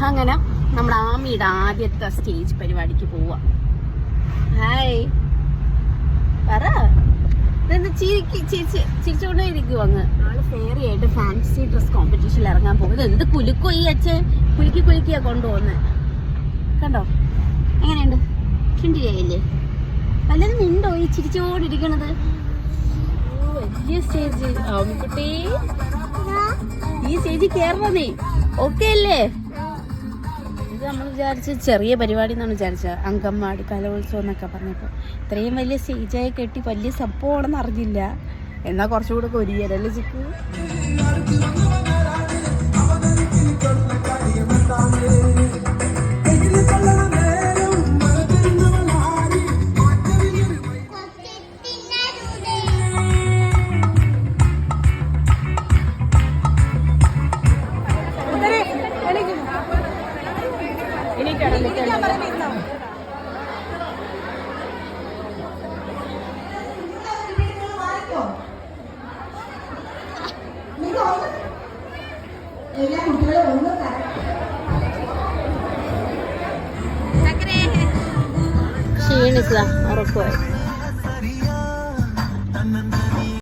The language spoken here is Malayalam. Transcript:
അങ്ങനെ നമ്മൾ ആമിയുടെ ആദ്യത്തെ സ്റ്റേജ് പരിപാടിക്ക് പോവാ. ഹായ് പറ. ചിരിച്ചുകൊണ്ടേ ഇരിക്കുവോ അങ്ങ്. ആള് ഫെയറി ആയിട്ട് ഫാൻസി ഡ്രസ് കോമ്പറ്റീഷനിൽ ഇറങ്ങാൻ പോകുന്നത്. എന്ത് കുലുക്കോ ഈ അച്ഛൻ, കുലുക്കിയാ കൊണ്ടുപോകുന്നത്. കണ്ടോ എങ്ങനെയുണ്ട്? കിണ്ടിയായില്ലേ? വല്ലതും ഉണ്ടോ ഈ ചിരിച്ചോണ്ടിരിക്കണത്? വലിയ സ്റ്റേജ്. ആമിക്കുട്ടി ഈ സ്റ്റേജിൽ കയറണേ. ഓക്കെ അല്ലേ? ഇത് നമ്മൾ വിചാരിച്ച ചെറിയ പരിപാടി എന്നാണ് വിചാരിച്ചത്. അങ്കമാടി കലോത്സവം എന്നൊക്കെ പറഞ്ഞപ്പോൾ ഇത്രയും വലിയ സ്റ്റേജായി കെട്ടി വലിയ സംഭവമാണെന്ന് അറിഞ്ഞില്ല. എന്നാൽ കുറച്ചുകൂടെ കൊരിയല്ലേ ചിക്ക്. ക്ഷീണിച്ചതാ ഉറക്കമായി.